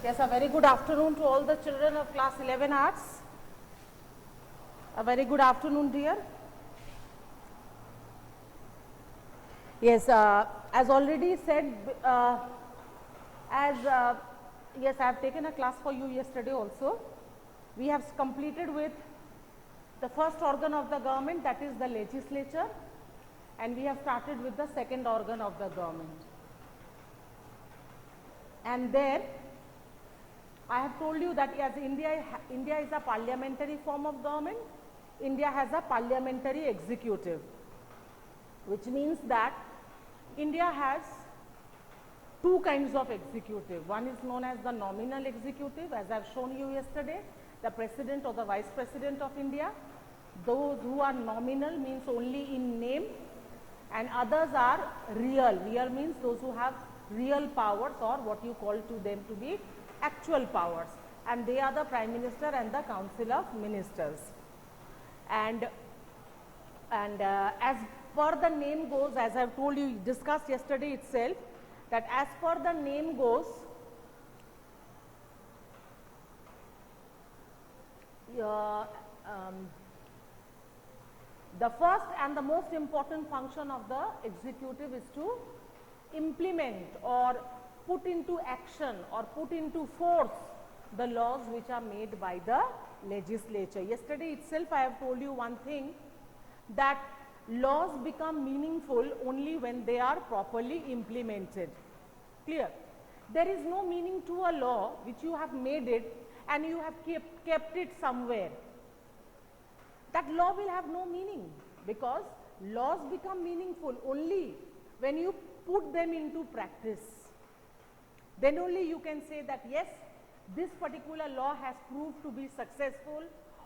Yes, a very good afternoon to all the children of class 11 arts. A very good afternoon, dear. Yes, as already said, yes, I have taken a class for you yesterday also. We have completed with the first organ of the government, that is the legislature, and we have started with the second organ of the government. And then I have told you that as India is a parliamentary form of government, India has a parliamentary executive, which means that India has two kinds of executive. One is known as the nominal executive, as I have shown you yesterday, the president or the vice president of India. Those who are nominal means only in name, and others are real. Real means those who have real powers, or what you call to them to be actual powers, and they are the Prime Minister and the Council of Ministers. And as per the name goes, as I have told you, discussed yesterday itself, that as per the name goes, the first and the most important function of the executive is to implement or put into action or put into force the laws which are made by the legislature. Yesterday itself I have told you one thing, that laws become meaningful only when they are properly implemented. Clear? There is no meaning to a law which you have made it and you have kept it somewhere. That law will have no meaning, because laws become meaningful only when you put them into practice. Then only you can say that yes, this particular law has proved to be successful,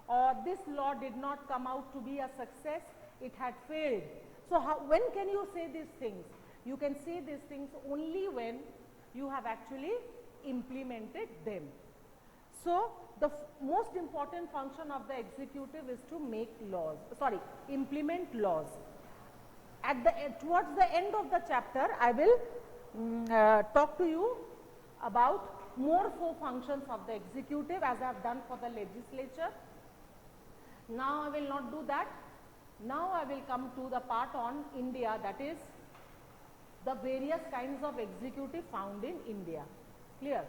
or this law did not come out to be a success, it had failed. So when can you say these things? You can say these things only when you have actually implemented them. So the most important function of the executive is to make laws, implement laws. Towards the end of the chapter, I will talk to you about more 4 functions of the executive, as I have done for the legislature. Now I will not do that. Now I will come to the part on India, that is the various kinds of executive found in India. Clear?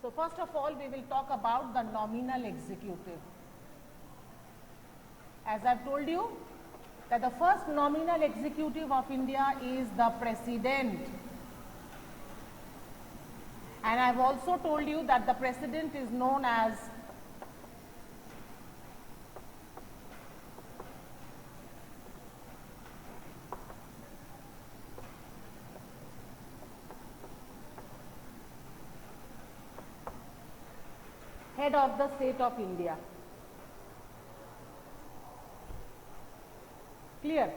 So first of all, we will talk about the nominal executive. As I have told you, that the first nominal executive of India is the president. And I have also told you that the president is known as head of the state of India. Clear?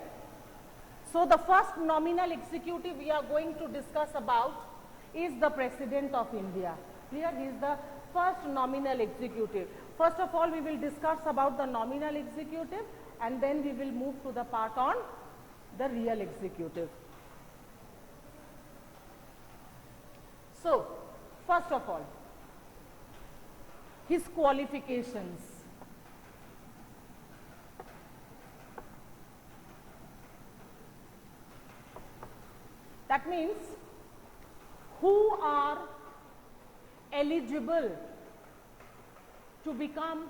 So the first nominal executive we are going to discuss about is the President of India. Clear? He is the first nominal executive. First of all, we will discuss about the nominal executive, and then we will move to the part on the real executive. So, first of all, his qualifications. That means who are eligible to become,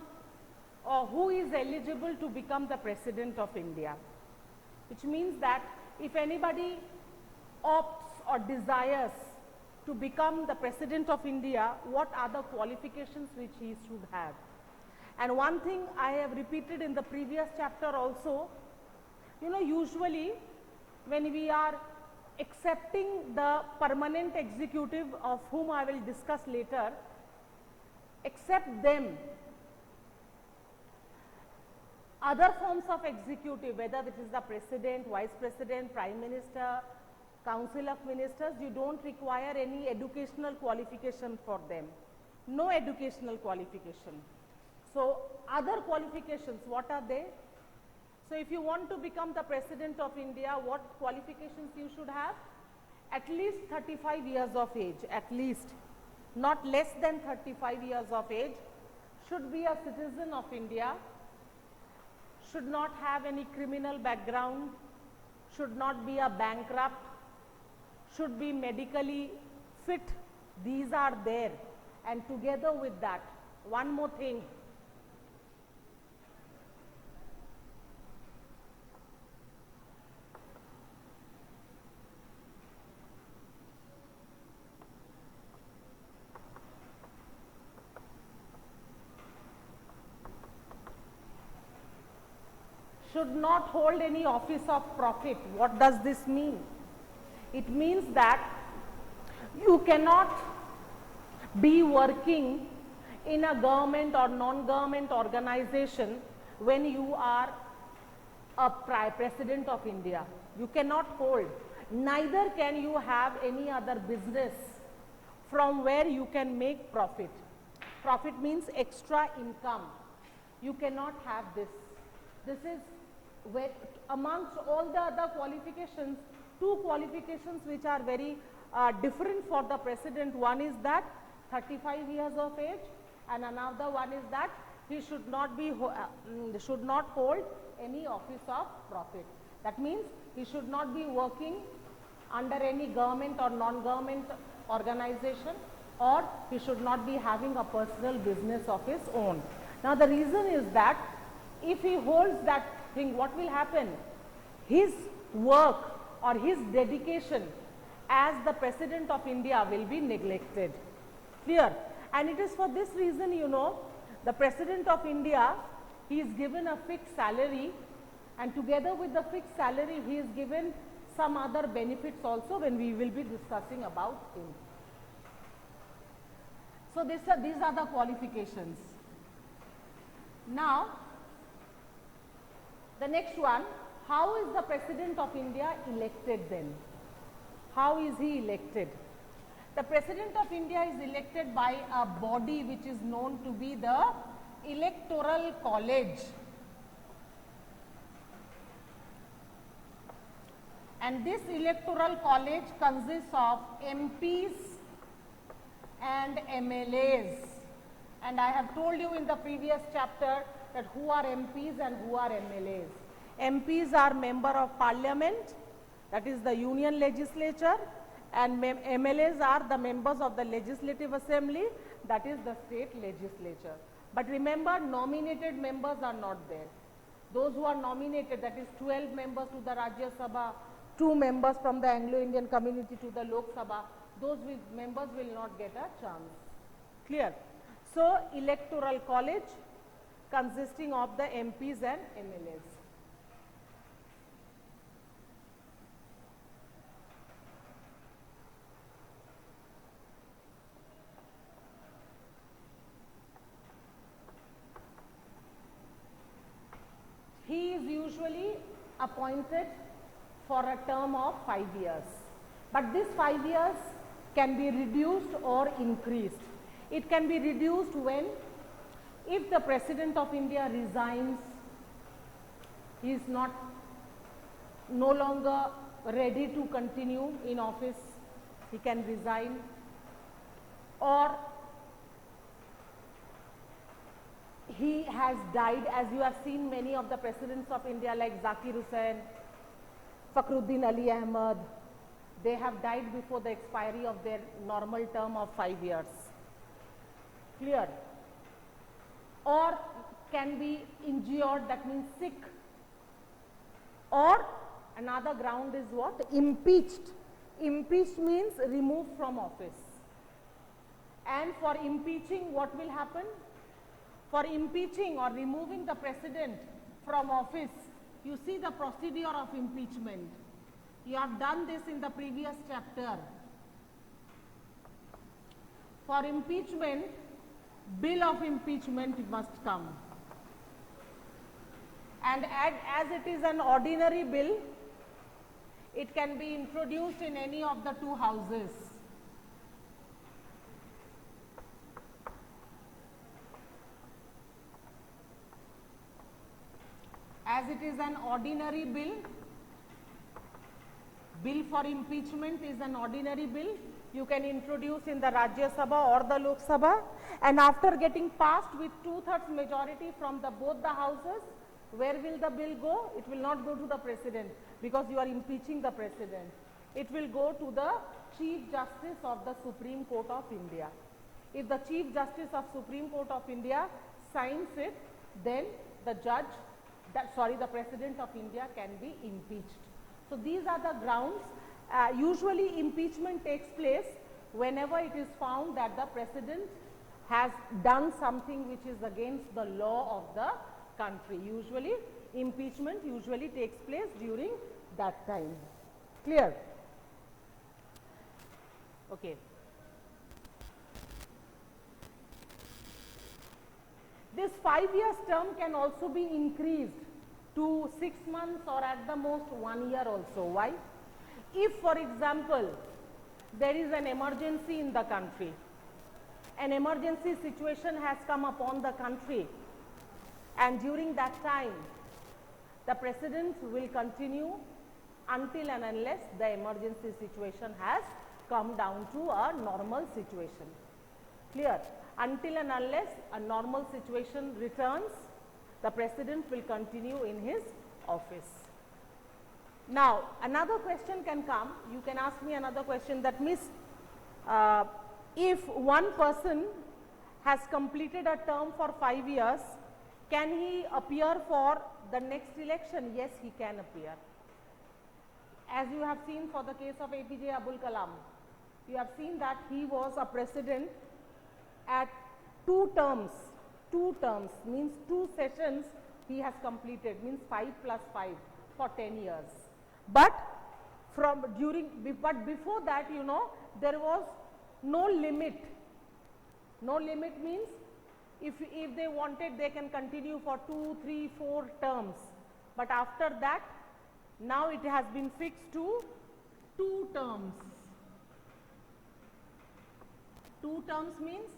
or who is eligible to become the President of India, which means that if anybody opts or desires to become the President of India, what are the qualifications which he should have. And one thing I have repeated in the previous chapter also, usually when we are accepting the permanent executive, of whom I will discuss later, except them, other forms of executive, whether it is the President, Vice President, Prime Minister, Council of Ministers, you don't require any educational qualification for them. No educational qualification. So other qualifications, what are they? So if you want to become the President of India, what qualifications you should have? At least 35 years of age, at least. not less than 35 years of age, should be a citizen of India, should not have any criminal background, should not be a bankrupt, should be medically fit. These are there. And together with that, one more thing. Should not hold any office of profit. What does this mean? It means that you cannot be working in a government or non-government organization when you are a president of India. You cannot hold. Neither can you have any other business from where you can make profit. Profit means extra income. You cannot have this. This is where amongst all the other qualifications, two qualifications which are very different for the president. One is that 35 years of age, and another one is that he should not be should not hold any office of profit. That means he should not be working under any government or non-government organization, or he should not be having a personal business of his own. Now the reason is that if he holds that thing, what will happen? His work or his dedication as the President of India will be neglected. Clear? And it is for this reason, you know, the President of India, he is given a fixed salary, and together with the fixed salary, he is given some other benefits also when we will be discussing about him. So these are the qualifications. Now, the next one, how is the President of India elected then? How is he elected? The President of India is elected by a body which is known to be the Electoral College. And this Electoral College consists of MPs and MLAs. And I have told you in the previous chapter that who are MPs and who are MLAs. MPs are member of parliament, that is the union legislature, and MLAs are the members of the legislative assembly, that is the state legislature. But remember, nominated members are not there. Those who are nominated, that is 12 members to the Rajya Sabha, 2 members from the Anglo-Indian community to the Lok Sabha, those members will not get a chance. Clear? So, Electoral College consisting of the MPs and MLAs. He is usually appointed for a term of 5 years. But this 5 years can be reduced or increased. It can be reduced when, if the President of India resigns, he is no longer ready to continue in office, he can resign, or he has died, as you have seen many of the presidents of India like Zakir Hussain, Fakhruddin Ali Ahmad, they have died before the expiry of their normal term of 5 years. Clear? Or can be injured, that means sick. Or another ground is what? Impeached. Impeached means removed from office. And for impeaching, what will happen? For impeaching or removing the president from office, you see the procedure of impeachment. You have done this in the previous chapter. For impeachment, bill of impeachment must come. And as it is an ordinary bill, it can be introduced in any of the 2 houses. As it is an ordinary bill, bill for impeachment is an ordinary bill, you can introduce in the Rajya Sabha or the Lok Sabha, and after getting passed with 2/3 majority from the both the houses, where will the bill go? It will not go to the president, because you are impeaching the president. It will go to the Chief Justice of the Supreme Court of India. If the Chief Justice of Supreme Court of India signs it, then the the President of India can be impeached. So these are the grounds. Usually impeachment takes place whenever it is found that the President has done something which is against the law of the country. Usually impeachment takes place during that time. Clear? Okay. This 5 years term can also be increased to 6 months or at the most 1 year also. Why? If, for example, there is an emergency in the country, an emergency situation has come upon the country, and during that time the President will continue until and unless the emergency situation has come down to a normal situation. Clear? Until and unless a normal situation returns, the President will continue in his office. Now, another question can come. You can ask me another question, that means if one person has completed a term for 5 years, can he appear for the next election? Yes, he can appear. As you have seen for the case of APJ Abul Kalam, you have seen that he was a president at 2 terms. 2 terms means 2 sessions he has completed, means 5 plus 5 for 10 years. But before that, you know, there was no limit. No limit means if they wanted, they can continue for 2, 3, 4 terms. But after that, now it has been fixed to 2 terms. 2 terms means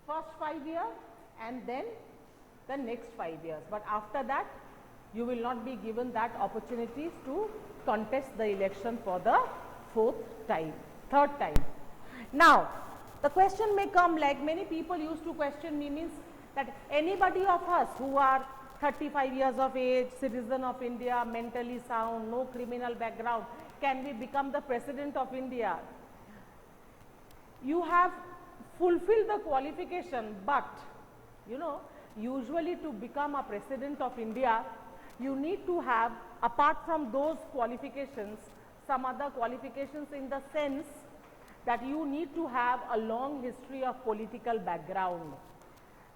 first 5 years and then the next 5 years. But after that, you will not be given that opportunities to contest the election for the 3rd time. Now, the question may come, like many people used to question me, means that anybody of us who are 35 years of age, citizen of India, mentally sound, no criminal background, can we become the President of India? You have fulfilled the qualification, but you know, usually to become a President of India, you need to have, apart from those qualifications, some other qualifications, in the sense that you need to have a long history of political background.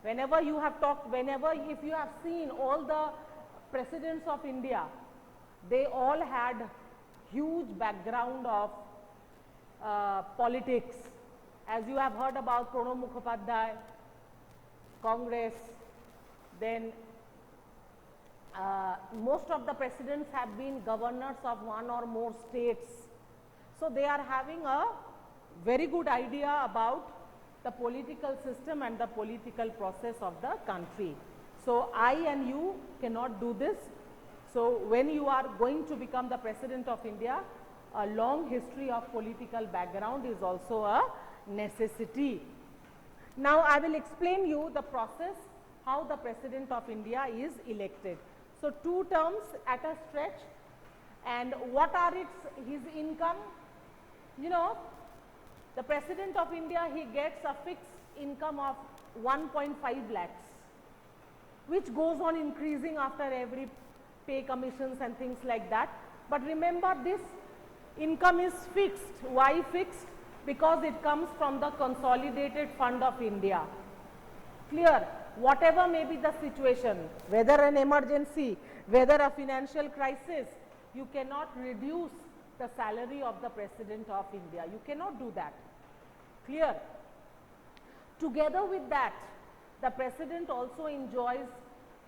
Whenever you have talked, if you have seen all the presidents of India, they all had huge background of politics. As you have heard about Pranab Mukhopadhyay, Congress, then most of the presidents have been governors of 1 or more states. So they are having a very good idea about the political system and the political process of the country. So I and you cannot do this. So when you are going to become the President of India, a long history of political background is also a necessity. Now I will explain you the process, how the President of India is elected. So 2 terms at a stretch, and what are his income? You know, the President of India, he gets a fixed income of 1.5 lakhs, which goes on increasing after every pay commissions and things like that. But remember, this income is fixed. Why fixed? Because it comes from the Consolidated Fund of India. Clear? Whatever may be the situation, whether an emergency, whether a financial crisis, you cannot reduce the salary of the President of India. You cannot do that. Clear? Together with that, the President also enjoys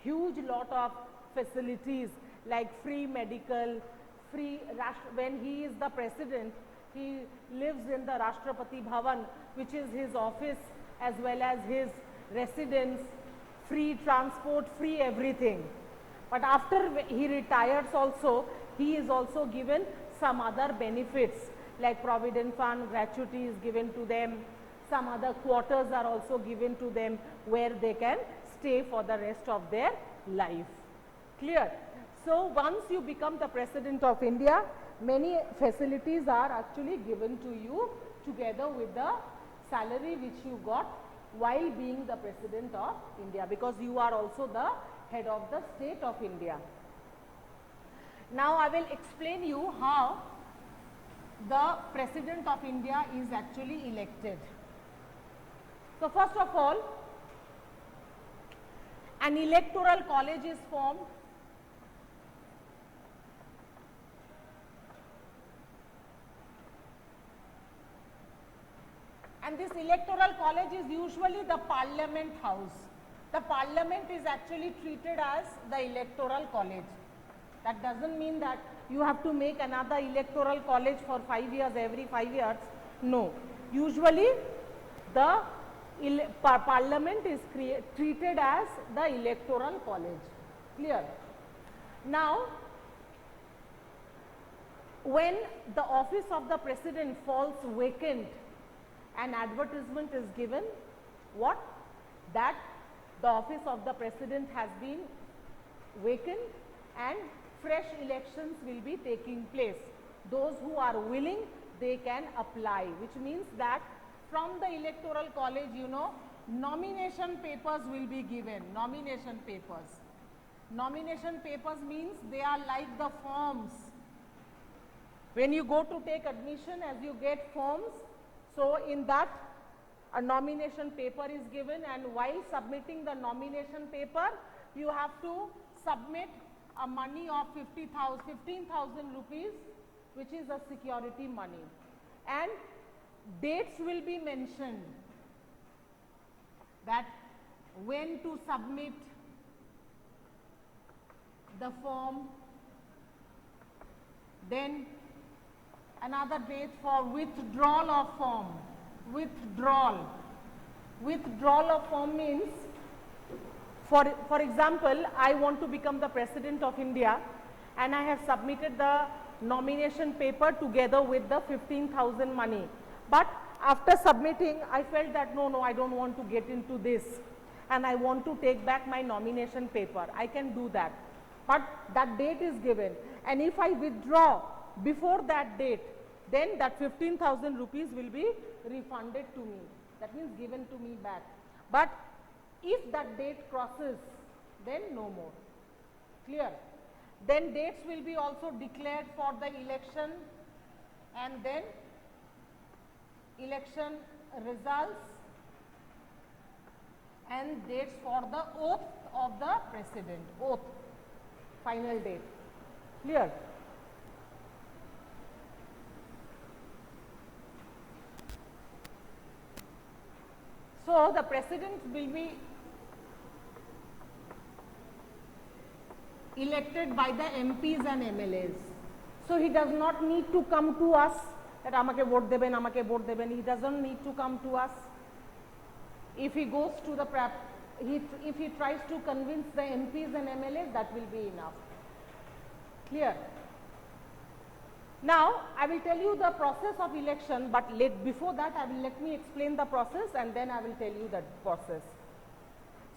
huge lot of facilities like free medical, when he is the President, he lives in the Rashtrapati Bhavan, which is his office as well as his residence, free transport, free everything. But after he retires also, he is also given some other benefits, like provident fund, gratuity is given to them, some other quarters are also given to them where they can stay for the rest of their life. Clear? So once you become the President of India, many facilities are actually given to you together with the salary which you got while being the President of India, because you are also the head of the state of India. Now I will explain you how the President of India is actually elected. So first of all, an electoral college is formed. And this electoral college is usually the Parliament House. The Parliament is actually treated as the electoral college. That doesn't mean that you have to make another electoral college for 5 years, every 5 years. No. Usually the Parliament is treated as the electoral college. Clear? Now, when the office of the President falls vacant, an advertisement is given, what? That the office of the President has been vacant and fresh elections will be taking place. Those who are willing, they can apply, which means that from the electoral college, you know, nomination papers will be given. Nomination papers. Nomination papers means they are like the forms. When you go to take admission, as you get forms, so in that a nomination paper is given, and while submitting the nomination paper, you have to submit a money of 15,000 rupees, which is a security money, and dates will be mentioned, that when to submit the form, then another date for withdrawal of form. Withdrawal of form means, for example, I want to become the President of India and I have submitted the nomination paper together with the 15,000 money. But after submitting, I felt that no, I don't want to get into this and I want to take back my nomination paper. I can do that. But that date is given, and if I withdraw before that date, then that 15,000 rupees will be refunded to me. That means given to me back. But if that date crosses, then no more. Clear? Then dates will be also declared for the election, and then election results and dates for the oath of the President. Oath, final date. Clear? So the President will be elected by the MPs and MLAs. So he does not need to come to us that amake vote deben, amake vote deben. He doesn't need to come to us. If he goes to the if he tries to convince the MPs and MLAs, that will be enough. Clear? Now, I will tell you the process of election, but before that, let me explain the process and then I will tell you the process.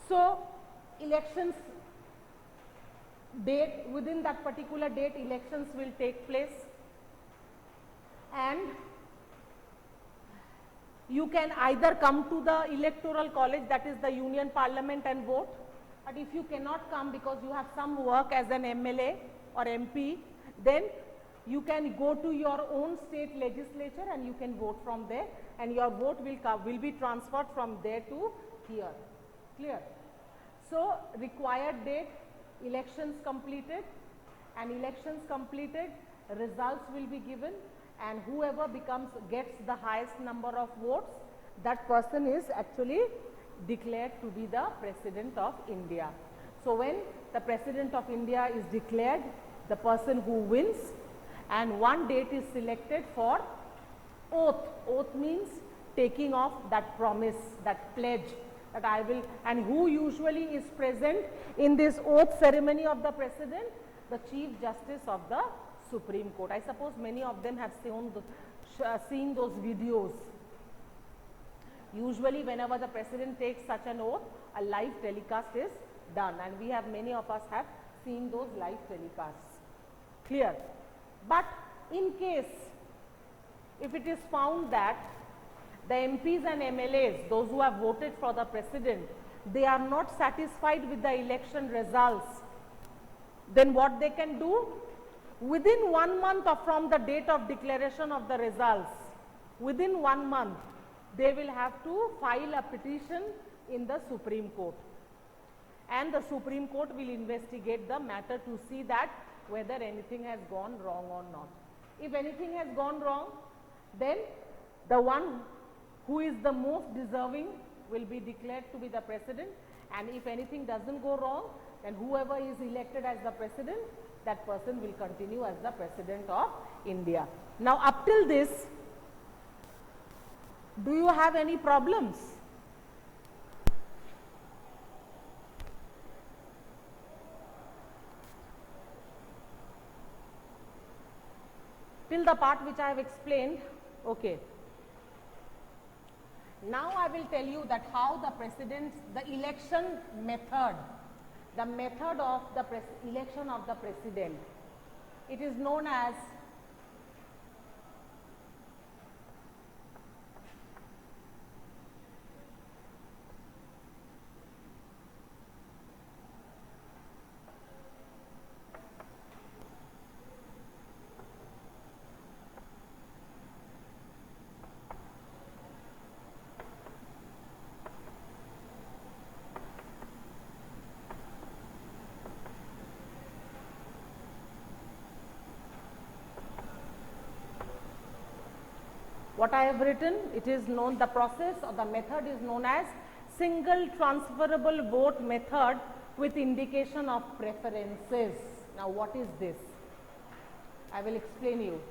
So, elections date, within that particular date, elections will take place, and you can either come to the electoral college, that is the Union Parliament, and vote. But if you cannot come because you have some work as an MLA or MP, then you can go to your own state legislature and you can vote from there, and your vote will be transferred from there to here. Clear? So, required date, elections completed, and elections completed, results will be given, and whoever gets the highest number of votes, that person is actually declared to be the President of India. So, when the President of India is declared, the person who wins, and one date is selected for oath. Oath means taking off that promise, that pledge that I will, and who usually is present in this oath ceremony of the President? The Chief Justice of the Supreme Court. I suppose many of them have seeing those videos. Usually whenever the president takes such an oath, a live telecast is done, and we have, many of us have seen those live telecasts. Clear? But in case if it is found that the MPs and MLAs, those who have voted for the president, they are not satisfied with the election results, then what they can do? Within 1 month or from the date of declaration of the results, within 1 month, they will have to file a petition in the Supreme Court. And the Supreme Court will investigate the matter to see that whether anything has gone wrong or not. If anything has gone wrong, then the one who is the most deserving will be declared to be the president, and if anything doesn't go wrong, then whoever is elected as the president, that person will continue as the president of India. Now, up till this, do you have any problems? Till the part which I have explained, okay. Now I will tell you that how the president's, the election method, the method of the election of the president, it is known as what I have written. It is known, the process or the method is known as single transferable vote method with indication of preferences. Now, what is this? I will explain you.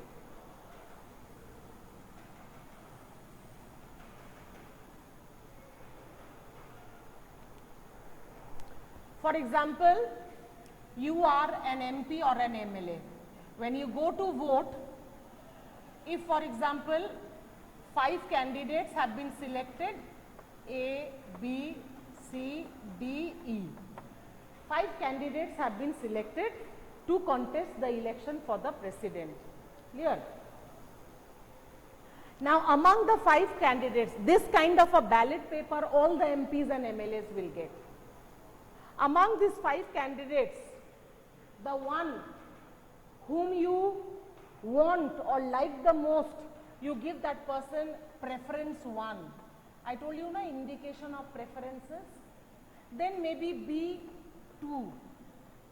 For example, you are an MP or an MLA. When you go to vote, if for example 5 candidates have been selected, A, B, C, D, E. 5 candidates have been selected to contest the election for the president. Clear? Now, among the 5 candidates, this kind of a ballot paper all the MPs and MLAs will get. Among these 5 candidates, the one whom you want or like the most, you give that person preference 1. I told you, na, indication of preferences. Then maybe B 2,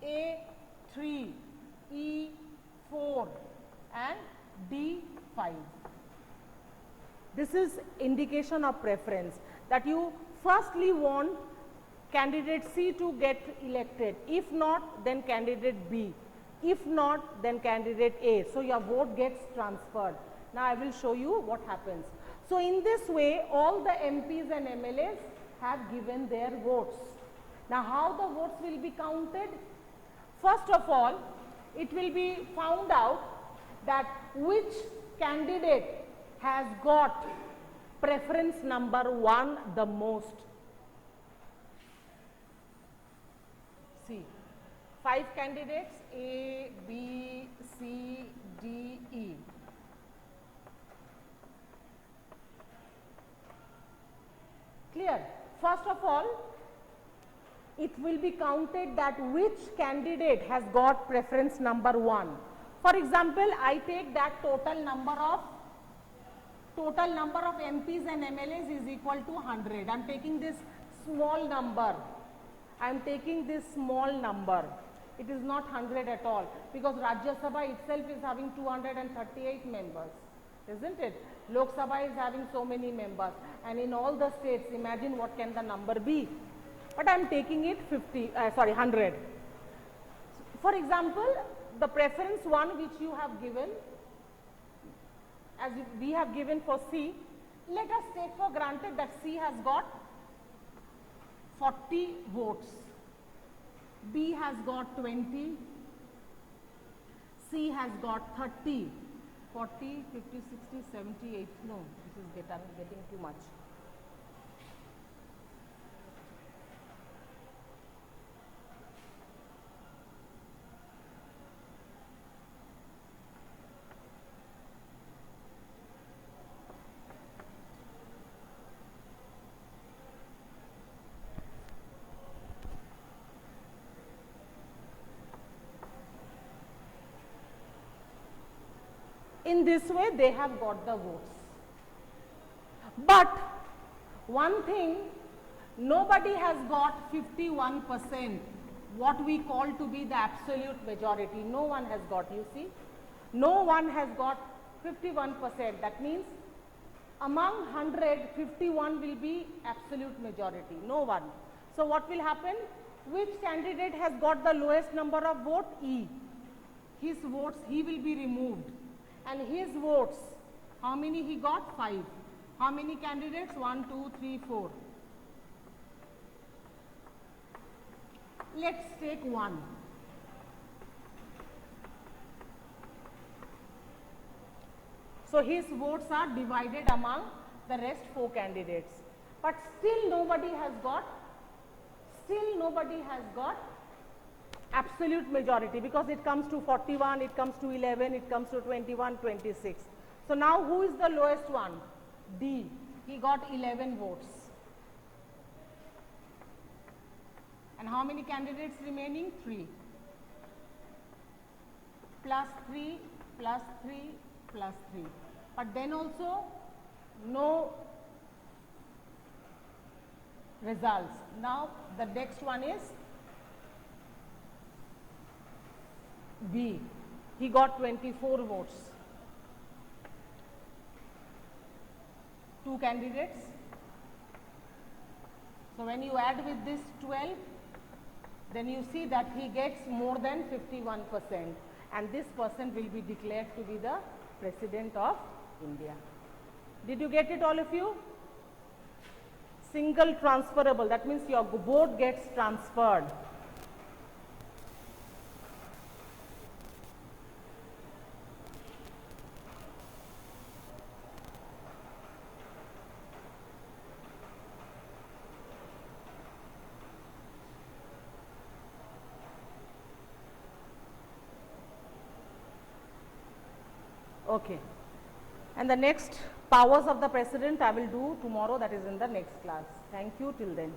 A 3, E 4 and D 5. This is indication of preference, that you firstly want candidate C to get elected. If not, then candidate B. If not, then candidate A. So your vote gets transferred. Now I will show you what happens. So in this way, all the MPs and MLAs have given their votes. Now how the votes will be counted? First of all, it will be found out that which candidate has got preference number 1 the most. See, 5 candidates, A, B, C, D, E. Clear? First of all, it will be counted that which candidate has got preference number 1. For example, I take that total number of MPs and MLAs is equal to 100. I am taking this small number. I am taking this small number. It is not 100 at all, because Rajya Sabha itself is having 238 members, isn't it? Lok Sabha is having so many members, and in all the states, imagine what can the number be. But I am taking it 100. For example, the preference 1 which you have given, as we have given for C, let us take for granted that C has got 40 votes, B has got 20, C has got 30. 40, 50, 60, 70, 80. No, this is getting too much. In this way, they have got the votes. But one thing, nobody has got 51%, what we call to be the absolute majority. No one has got, you see. No one has got 51%. That means among 100, 51 will be absolute majority. No one. So what will happen? Which candidate has got the lowest number of votes? E. His votes, he will be removed. And his votes, how many he got? 5. How many candidates? 1, 2, 3, 4. Let's take 1. So his votes are divided among the rest 4 candidates. But still nobody has got absolute majority, because it comes to 41, it comes to 11, it comes to 21, 26. So now who is the lowest one? D. He got 11 votes. And how many candidates remaining? 3. Plus 3, plus 3, plus 3. But then also no results. Now the next one is B. He got 24 votes. 2 candidates. So when you add with this 12, then you see that he gets more than 51%, and this person will be declared to be the President of India. Did you get it, all of you? Single transferable, that means your vote gets transferred. Okay. And the next powers of the President I will do tomorrow, that is in the next class. Thank you till then.